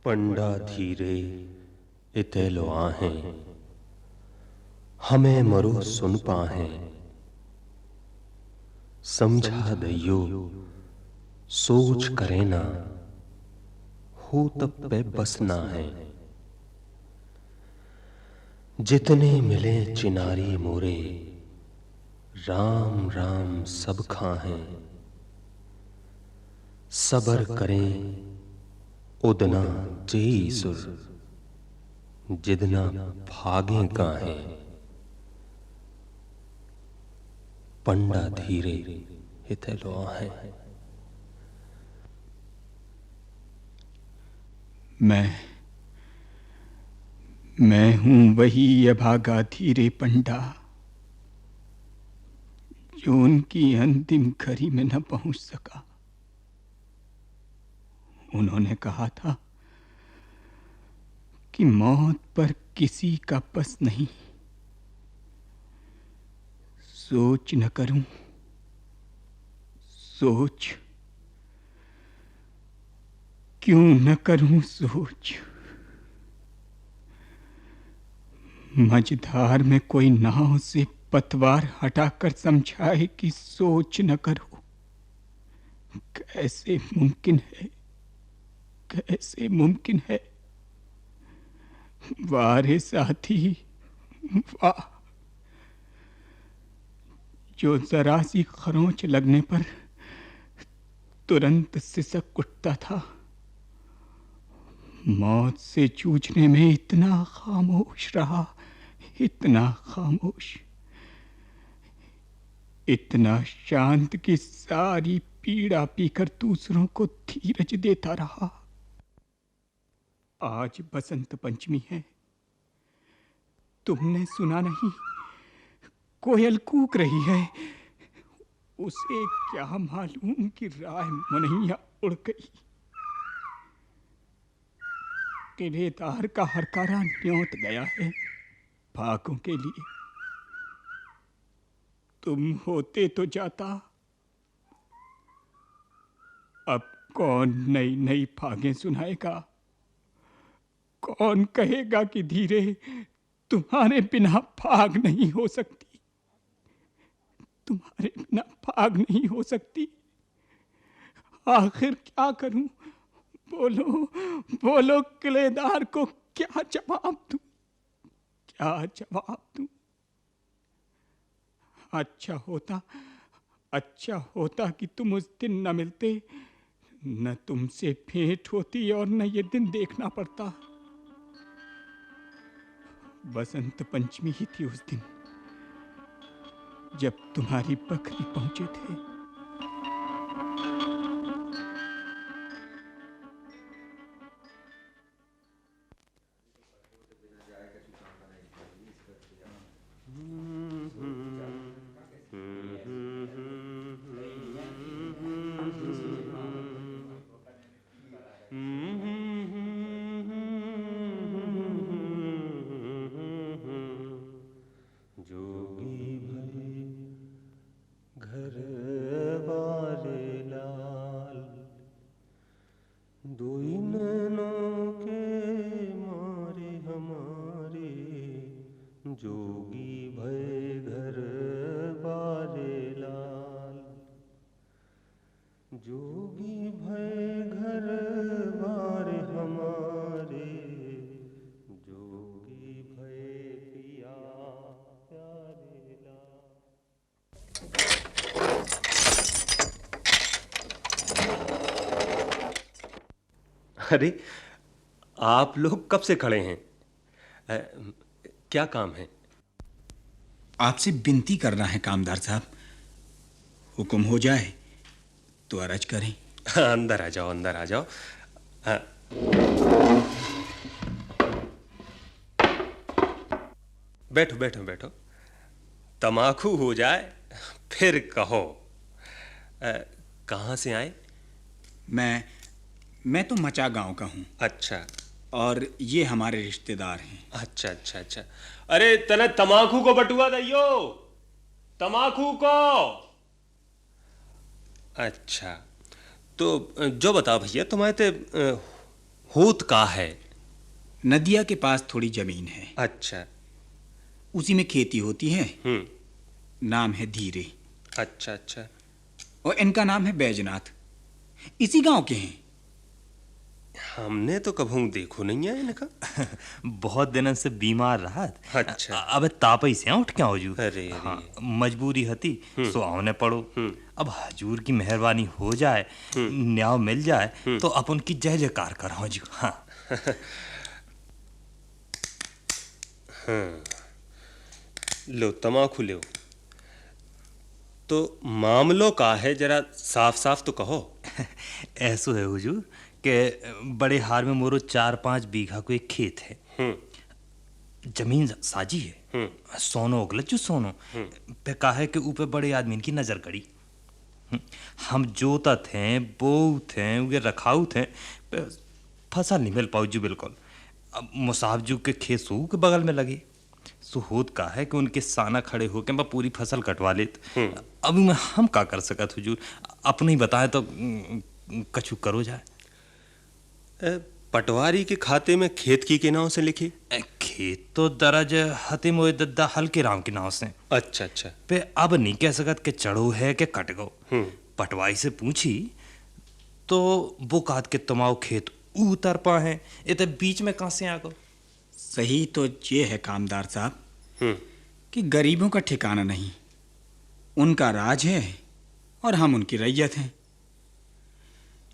पंडा धीरे इतेलो आहें, हमें मरो सुन पाहें। समझा दइयो सोच करे ना, हो तब पे बस ना है। जितने मिले चिनारी मोरे, राम राम सब खाहें। सबर करें उदना जेई सुर, जिदना भागें काहें। पंडा धीरे हितेलो आहें। मैं हूं वही अभागा धीरे पंडा, जो उनकी अंतिम घड़ी में न पहुंच सका। उन्होंने कहा था कि मौत पर किसी का बस नहीं। सोच न करूं, सोच क्यों न करूं सोच। मझधार में कोई नाव से पतवार हटाकर समझाए कि सोच न करो। कैसे मुमकिन है, कैसे मुमकिन है। वारे साथी वाह, जो जरा सी खरोंच लगने पर तुरंत सिसक उठता था, मौत से जूझने में इतना खामोश रहा, इतना खामोश, इतना शांत कि सारी पीड़ा पीकर दूसरों को धीरज देता रहा। आज बसंत पंचमी है, तुमने सुना नहीं? कोयल कूक रही है। उसे क्या मालूम कि राय मनैया उड़ गई। किलेदार का हरकारा न्योत गया है भागों के लिए। तुम होते तो जाता। अब कौन नई नई भागें सुनाएगा? कौन कहेगा कि धीरे तुम्हारे बिना भाग नहीं हो सकती, तुम्हारे बिना भाग नहीं हो सकती। आखिर क्या करूं? बोलो बोलो, किलेदार को क्या जवाब दूं, क्या जवाब दूं? अच्छा होता कि तुम उस दिन न मिलते, न तुमसे भेंट होती और न ये दिन देखना पड़ता। बसंत पंचमी ही थी उस दिन, जब तुम्हारी बकरी पहुंचे थे। जोगी भले घर वाले लाल, दुई नैनों के मारे हमारे। जोगी भय घर वाले लाल, जोगी भय घर वारे हमारे। जोगी भय पिया प्यारे लाल। अरे, आप लोग कब से खड़े हैं? अ, क्या काम है? आपसे विनती करना है कामदार साहब। हुक्म हो जाए तो अर्ज करें। अंदर आ जाओ, अंदर आ जाओ। अ, बैठो बैठो बैठो। तमाकू हो जाए फिर कहो। अ, कहाँ से आए? मैं तो मचा गांव का हूं, अच्छा और ये हमारे रिश्तेदार हैं। अच्छा अच्छा अच्छा। अरे तने तमाकू को बटुआ दइयो, तमाकू को। अच्छा, तो जो बताओ भैया, तुम्हारे ते होत का है? नदिया के पास थोड़ी जमीन है, अच्छा। उसी में खेती होती है। हम्म। नाम है धीरे, अच्छा अच्छा। और इनका नाम है बैजनाथ। इसी गांव के हैं। हमने तो कभू देखो नहीं है इनका। बहुत दिनों से बीमार रहा। अच्छा। अब तापई से उठ क्या हजूर। अरे हाँ, अरे। मजबूरी हती सो आवने पड़ो। अब हजूर की मेहरबानी हो जाए, न्याय मिल जाए तो अपन की जय जयकार कर हजूर। हाँ। लो तमाकू लो। तो मामलो का है, जरा साफ साफ तो कहो। ऐसो है हुजूर के बड़े हार में मोरो 4-5 बीघा को एक खेत है। जमीन साजी है, सोनो उगलचू सोनो पे काहे के ऊपर बड़े आदमी की नजर कड़ी। हम जोता थे, बो थे, उगे रखाऊ थे, पे फसल नहीं मिल पाऊ जी बिल्कुल। अब मुसाहब के खेत सू के बगल में लगे, सो होत का है कि उनके साना खड़े होके मैं पूरी फसल कटवा लेत। अब मैं हम का कर सकत हुजूर, अपने ही बताए तो कछु करो जाए। पटवारी के खाते में खेत की के नाव से लिखी? खेत तो दरज हते मोए दद्दा हल्के राम के नाव से। अच्छा अच्छा। पे अब नहीं कह सकत के चढ़ो है के कट गो। पटवाई से पूछी तो वो काद के तमाओ खेत उतर पा है, इतने बीच में कहां से आ गो। सही तो ये है कामदार साहब कि गरीबों का ठिकाना नहीं, उनका राज है और हम उनकी रैयत हैं।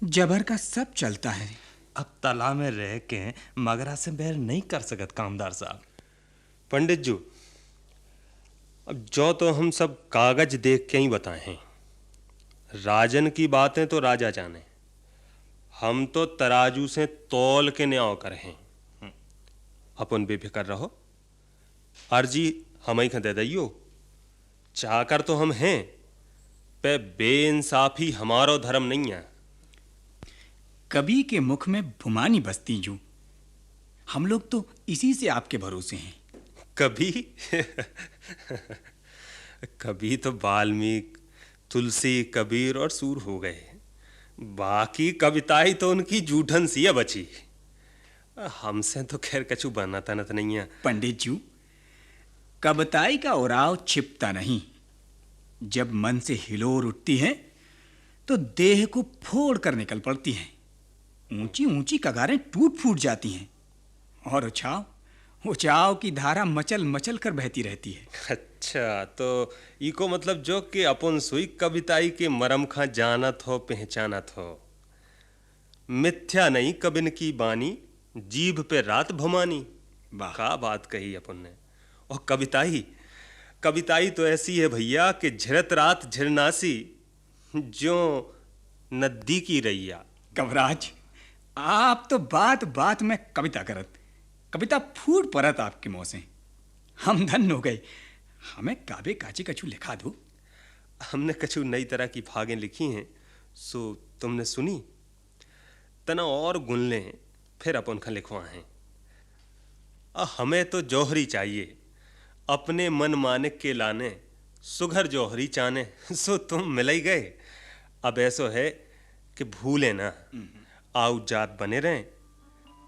जबर का सब चलता है। अब ताला में रह के मगरा से बैर नहीं कर सकत कामदार साहब। पंडित जी, अब जो तो हम सब कागज देख के ही बताए हैं। राजन की बातें तो राजा जाने, हम तो तराजू से तौल के न्याय कर हैं। अपन बेफिक्र रहो, अर्जी हम ही दे दियो। चाकर तो हम हैं, पे बेइंसाफी हमारो धर्म नहीं है। कभी के मुख में भुमानी बसती जू, हम लोग तो इसी से आपके भरोसे हैं। कभी कभी तो वाल्मीकि, तुलसी, कबीर और सूर हो गए, बाकी कविताएं तो उनकी जूठन सी है बची। हमसे तो खैर कछु बनना तनत नहीं है। पंडित जी, कविताई का उराव छिपता नहीं। जब मन से हिलोर उठती है तो देह को फोड़ कर निकल पड़ती हैं। ऊंची ऊंची कगारें टूट फूट जाती हैं और उछाव की धारा मचल मचल कर बहती रहती है। अच्छा, तो इको मतलब जो कि अपन सुई कविताई के मरम खा जानत हो, पहचानत हो। मिथ्या नहीं कबिन की बानी, जीभ पे रात भमानी। का बात कही अपन ने। और कविताई तो ऐसी है भैया कि झिरत रात झिरनासी, जो नदी की रैया। कवराज, आप तो बात बात में कविता करत, कविता फूट परत आपके मुंह से। हम धन हो गए, हमें काबे काची कछु लिखा दो। हमने कछु नई तरह की भागें लिखी हैं, सो तुमने सुनी तना और गुन लें, फिर अपन खा लिखवाएं। हमें तो जौहरी चाहिए, अपने मन मानिक के लाने, सुघर जौहरी चाने। सो तुम मिल ही गए। अब ऐसो है कि भूले ना, आओ जात बने रहें,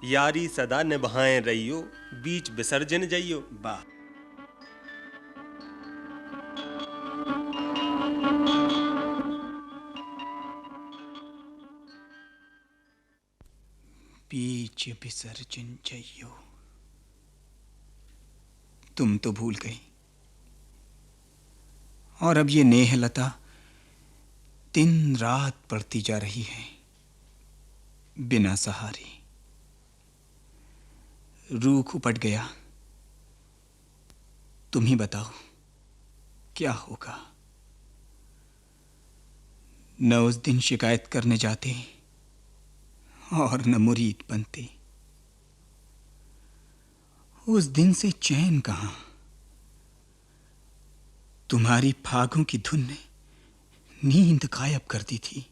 यारी सदा निभाएं रहियो, बीच विसर्जन जाइयो। वाह। बीच विसर्जन जाइयो, तुम तो भूल गई। और अब ये नेह लता दिन रात बढ़ती जा रही है, बिना सहारे। रूख उपट गया, तुम ही बताओ क्या होगा। न उस दिन शिकायत करने जाते और न मुरीद बनते। उस दिन से चैन कहां, तुम्हारी फागों की धुन ने नींद गायब कर दी थी।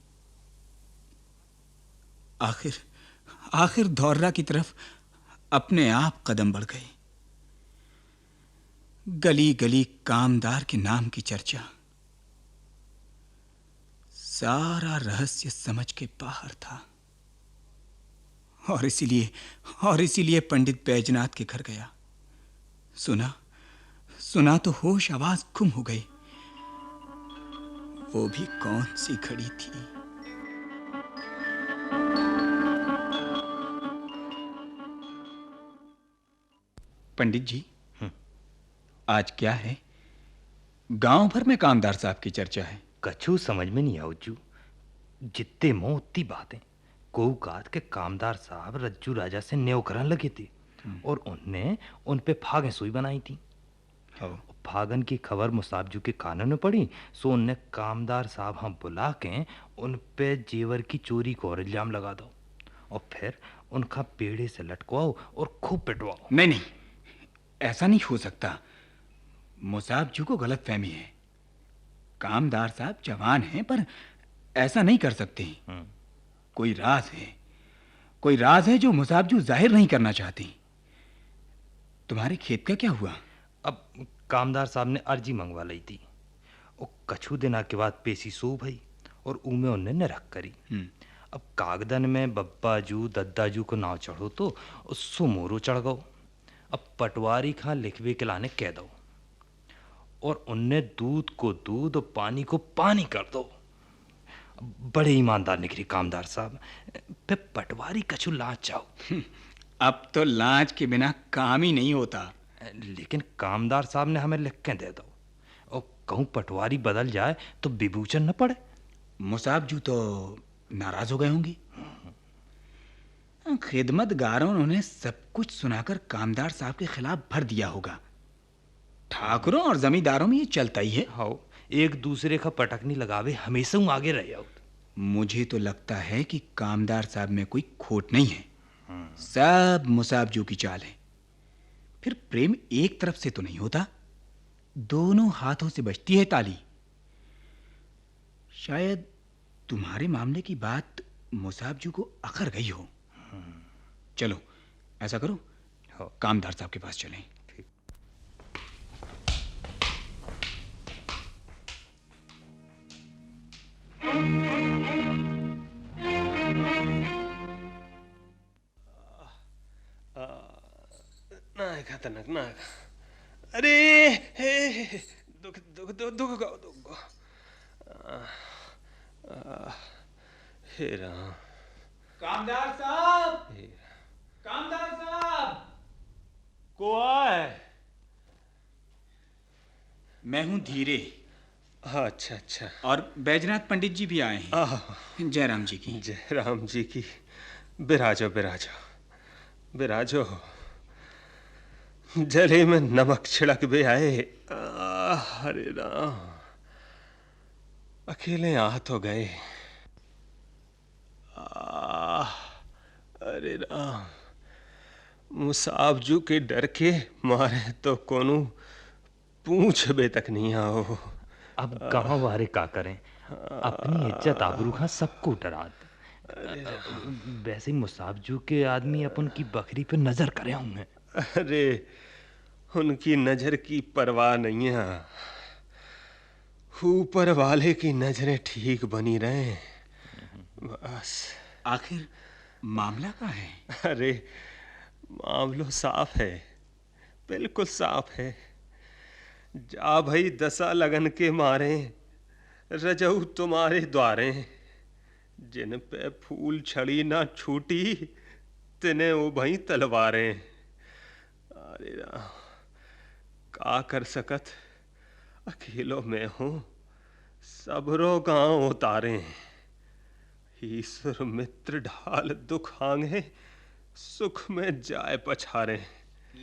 आखिर धौर्रा की तरफ अपने आप कदम बढ़ गए। गली गली कामदार के नाम की चर्चा, सारा रहस्य समझ के बाहर था। और इसीलिए पंडित बैजनाथ के घर गया। सुना तो होश आवाज गुम हो गई। वो भी कौन सी घड़ी थी। पंडित जी, आज क्या है? गांव भर में कामदार साहब की चर्चा है। कछु समझ में नहीं आओ जू। जितने मुंह उतनी बातें। को कात के कामदार साहब रज्जू राजा से न्यों करन लगे थे और उनने उन पे फागें सुई बनाई थी। फागन की खबर मुसाबजू के कानों में पड़ी, सो उनने कामदार साहब हम बुला के उन पे जेवर की चोरी को और इल्जाम लगा दो और फिर उनका पेड़े से लटकवाओ और खूब पिटवाओ। नहीं, ऐसा नहीं हो सकता। मुसाबजू को गलत फहमी है। कामदार साहब जवान हैं पर ऐसा नहीं कर सकते। कोई राज है जो मुसाबजू जाहिर नहीं करना चाहती। तुम्हारे खेत का क्या हुआ? अब कामदार साहब ने अर्जी मंगवा ली थी और कछु दिना के बाद पेशी सो भई और उमे उनने निरख करी। अब कागदन में बब्बाजू दद्दाजू को नाव चढ़ो तो उसो मोरो चढ़ गो। अब पटवारी खां लिखवे के लाने कह दो और उनने दूध को दूध और पानी को पानी कर दो। बड़े ईमानदार निकली कामदार साहब। पे पटवारी कछु लांच चाहो। अब तो लांच के बिना काम ही नहीं होता। लेकिन कामदार साहब ने हमें लिख के दे दो और कहूं पटवारी बदल जाए तो विभूचन न पड़े। मुसाबजू तो नाराज हो गए होंगे। खिदमतगारों ने सब कुछ सुनाकर कामदार साहब के खिलाफ भर दिया होगा। ठाकुरों और जमींदारों में ये चलता ही है। हाँ, एक दूसरे का पटकनी लगावे हमेशा हूँ आगे रह जाओ। मुझे तो लगता है कि कामदार साहब में कोई खोट नहीं है। सब मुसाबजू की चाल है। फिर प्रेम एक तरफ से तो नहीं होता, दोनों हाथों से बजती है ताली। शायद तुम्हारे मामले की बात मुसाबजू को अखर गई हो। चलो ऐसा करो, कामदार साहब के पास चलें। खतरनाक ना। अरे दुख दुख दुख दुख गो दुख गो। हे राम। कामदार साहब, कामदार साहब। को है? मैं हूं धीरे। अच्छा अच्छा। और बैजनाथ पंडित जी भी आए हैं। जयराम जी की। जयराम जी की। बिराजो बिराजो बिराजो। जले में नमक छिड़क भी आए। अरे राम, अकेले आ तो गए। अरे राम, मुसाबजू के डर के मारे तो कोनो पूछ बे तक नहीं आओ। अब गांव वाले का करें, अपनी इज्जत आबरू का सबको डरा। वैसे ही मुसाबजू के आदमी अपन की बकरी पे नजर करे होंगे। अरे उनकी नजर की परवाह नहीं है। ऊपर वाले की नजरें ठीक बनी रहे बस। आखिर मामला क्या है? अरे मामलो साफ है, बिल्कुल साफ है। जा भाई दशा लगन के मारे रजऊ तुम्हारे द्वारे। जिन पे फूल छड़ी ना छूटी तिने वो भई तलवारें। अरे राम, का कर सकत, अकेलो में हूं, सबरो गांव उतारे। ईश्वर मित्र ढाल दुख आंगे, सुख में जाए पछारे।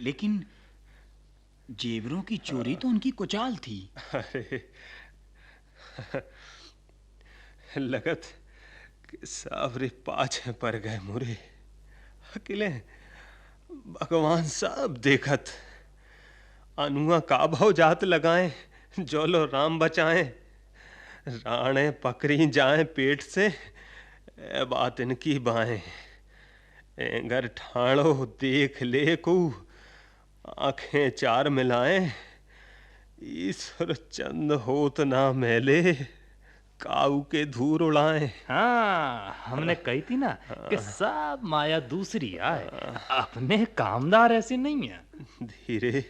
लेकिन जेवरों की चोरी तो उनकी कुचाल थी। अरे लगत कि सावरे पाछे पर गए मुरे। अकेले भगवान साहब देखत। अनुआ का भाव जात लगाएं, जोलो राम बचाएं। राणे पकड़ी जाएं पेट से, ए बात इनकी बाएं। एंगर ठाणो देख ले को, आंखें चार मिलाएं। ईश्वर चंद होत ना मैले, काऊ के धूर उड़ाएं। हाँ, हमने कही थी ना कि सब माया दूसरी आए, अपने कामदार ऐसे नहीं है। धीरे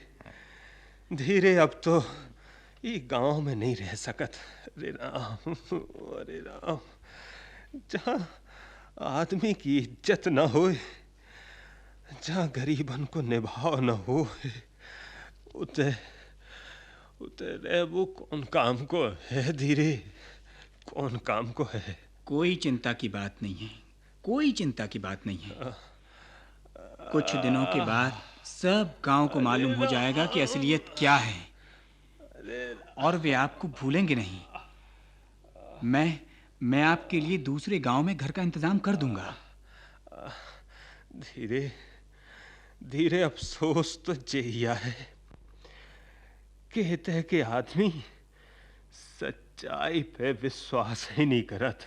धीरे अब तो ये गांव में नहीं रह सकत। अरे राम, अरे राम, जहाँ आदमी की इज्जत न हो, जहाँ गरीबन को निभाव न हो, उते उते रहबो कौन काम को है। धीरे कौन काम को है। कोई चिंता की बात नहीं है, कोई चिंता की बात नहीं है। कुछ दिनों के बाद सब गांव को मालूम हो जाएगा कि असलियत क्या है, और वे आपको भूलेंगे नहीं। मैं आपके लिए दूसरे गांव में घर का इंतजाम कर दूंगा। धीरे धीरे अफसोस तो यही है, कहते हैं कि आदमी सच्चाई पे विश्वास ही नहीं करत।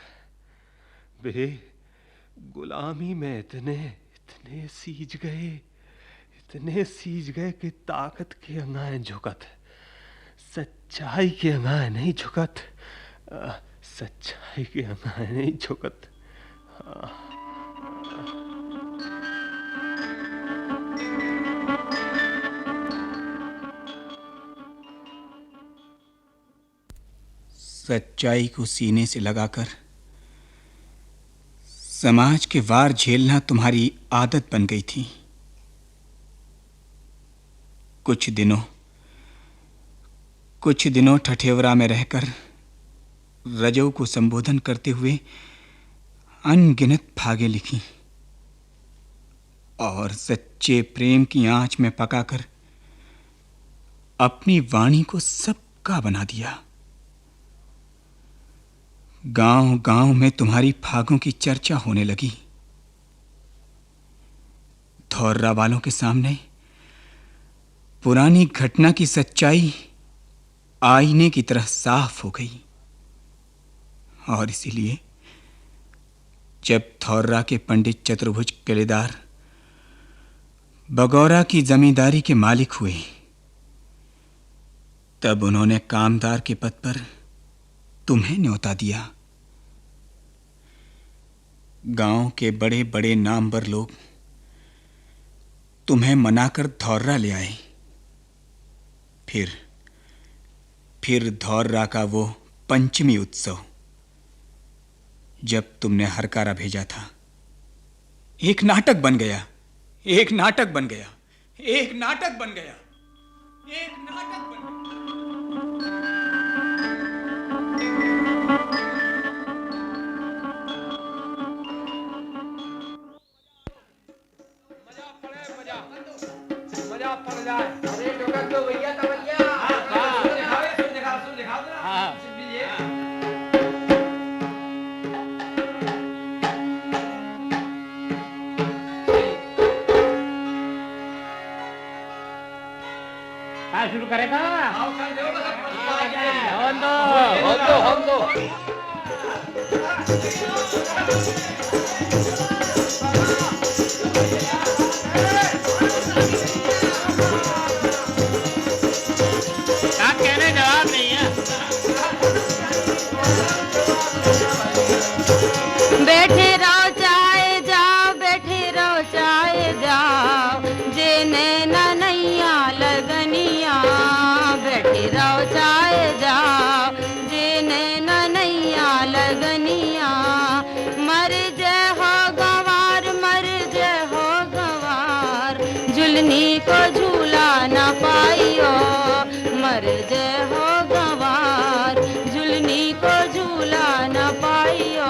वे गुलामी में इतने इतने सीज गए कि ताकत के अंगाए झुकत, सच्चाई के अंगाए नहीं झुकत। सच्चाई के अंगाए नहीं झुकत। सच्चाई को सीने से लगाकर समाज के वार झेलना तुम्हारी आदत बन गई थी। कुछ दिनों ठठेवरा में रहकर रजऊ को संबोधन करते हुए अनगिनत भागे लिखी, और सच्चे प्रेम की आंच में पकाकर अपनी वाणी को सबका बना दिया। गांव गांव में तुम्हारी फागों की चर्चा होने लगी। धौर्रा वालों के सामने पुरानी घटना की सच्चाई आईने की तरह साफ हो गई, और इसीलिए जब धौर्रा के पंडित चतुर्भुज किलेदार बगौरा की जमींदारी के मालिक हुए, तब उन्होंने कामदार के पद पर तुम्हें न्योता दिया। गांव के बड़े बड़े नामवर लोग तुम्हें मनाकर धौर्रा ले आए। फिर धौर्रा का वो पंचमी उत्सव, जब तुमने हरकारा भेजा था, एक नाटक बन गया, एक नाटक बन गया, एक नाटक बन गया, एक नाटक बन गया। मजा पड़ जाए। अरे टोका तो भैया तो भैया। हाँ, दिखाओ ना। हाँ। शुरू करेगा। हम दो। कहने जवाब नहीं है। बैठे रहो चाहे जाओ, बैठे रहो चाहे जाओ, जे नैना नैया लगनिया। बैठे रहो चाहे जाओ, जे नैना नैया लगनिया। मर जय हो गवार, मर जय हो गवार, झुलनी को झूला न पाइयो। मर जय हो गवार, झुलनी को झूला न पाइयो।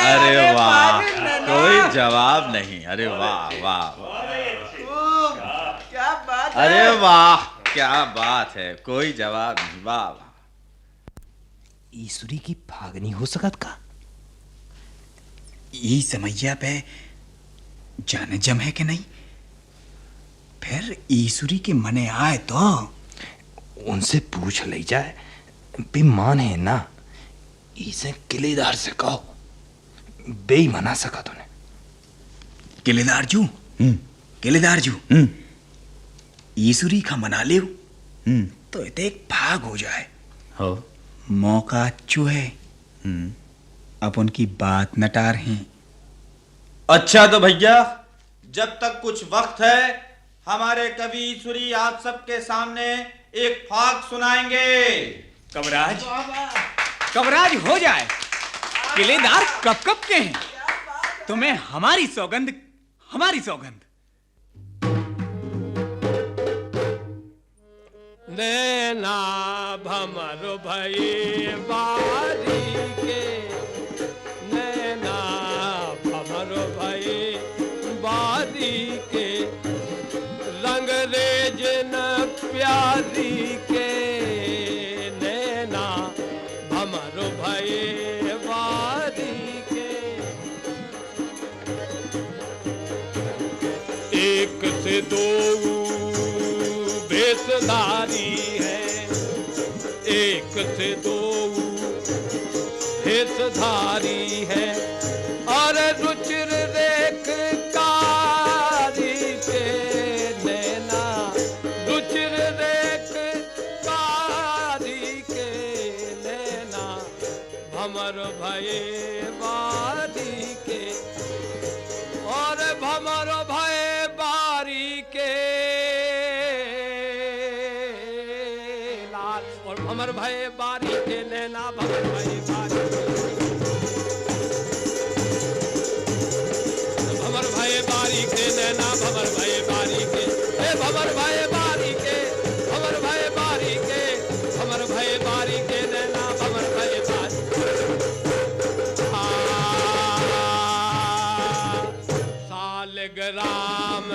अरे वाह, कोई जवाब नहीं। अरे वाह वाह, क्या बात अरे वाह, क्या बात है, कोई जवाब नहीं। वाह वाह। ईश्वरी की भाग नहीं हो सकत का? ई समैया पे जाने जम है कि नहीं? फिर ईश्वरी के मने आए तो उनसे पूछ ले जाए, बेमान है ना। इसे किलेदार से कहो, बेई मना सका तूने। किलेदार जू, किलेदार जू, ईश्वरी का मना ले तो इते एक भाग हो जाए। हो मौका अच्छू है, अब उनकी बात नटार हैं। अच्छा तो भैया, जब तक कुछ वक्त है, हमारे कवि ईश्वरी आप सबके सामने एक फाग सुनाएंगे। कवराज, कवराज हो जाए। किलेदार कब कब के हैं, तुम्हें हमारी सौगंध, हमारी सौगंध। नैना भमर भई बारी के, नैना भमर भई बारी के, रंग रेज न प्यारी के, नैना भमर भई बारी के। एक से दो भेषधारी है, एक से दो भेषधारी है, और रुचिर रेख कारी के, नैना रुचिर रेख कारी के, नैना भमर भये बारी के, और भमर भये बारी के, और भमर भये बारी के, नैना भमर भये बारी के, भमर भये बारी के, नैना भमर भये बारी के, हे भमर भये बारी के, भमर भये बारी के, भमर भये बारी के, नैना भमर भये बारी के। सालग्राम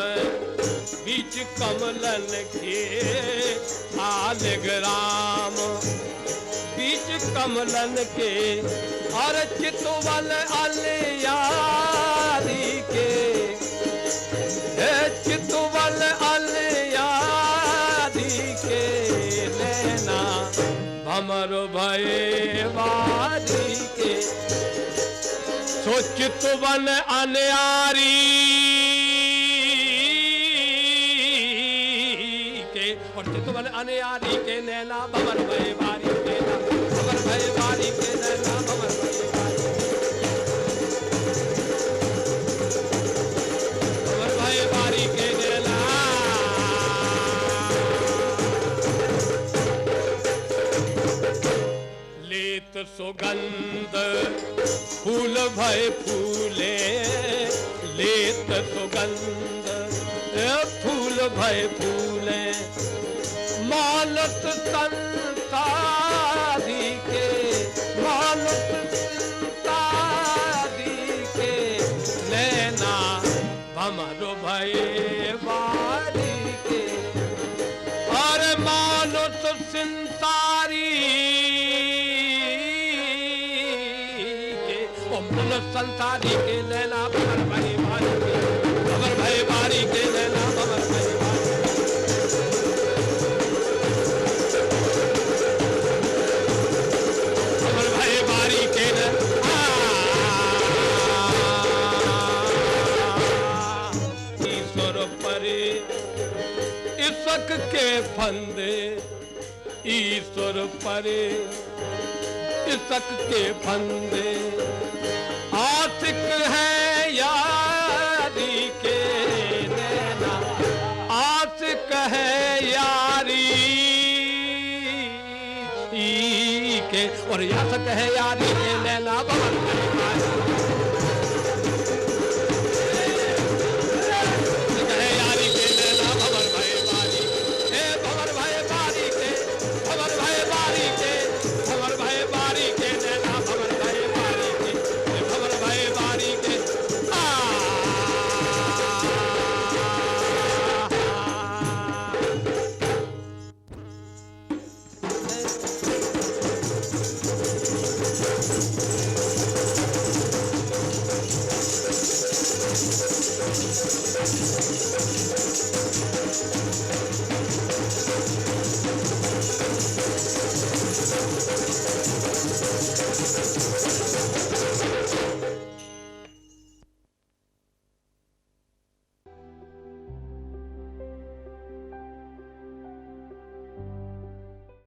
बीच कमलन के, सालग्राम बीच कमलन के, और चितवल अलयारी के, चितवल अलयारी के, नैना भमर भये बारी के, सो चितवन अनयारी के, और चितवन अनयारी के, नैना भमर भये बारी के, भमर भये बारी के, नैना भमर भये बारी के, भमर भये बारी के, नैना। लेत सुगंध फूल भय फूले, लेत सुगंध फूल भय फूले, मानस संसारी के, मानस संसारी के, नैना भमर भये बारी के, और मानस संसारी संसारी के, नैना भमर भये बारी के, भमर भये बारी के, नैना भमर भये बारी के, भमर भये बारी के, ईश्वर परे इसक के फंदे, ईश्वर परे इसक के फंदे, आशिक है यारी के, नैना आशिक है यारी के, और यासक है यारी के, नैना भमर भये बारी के।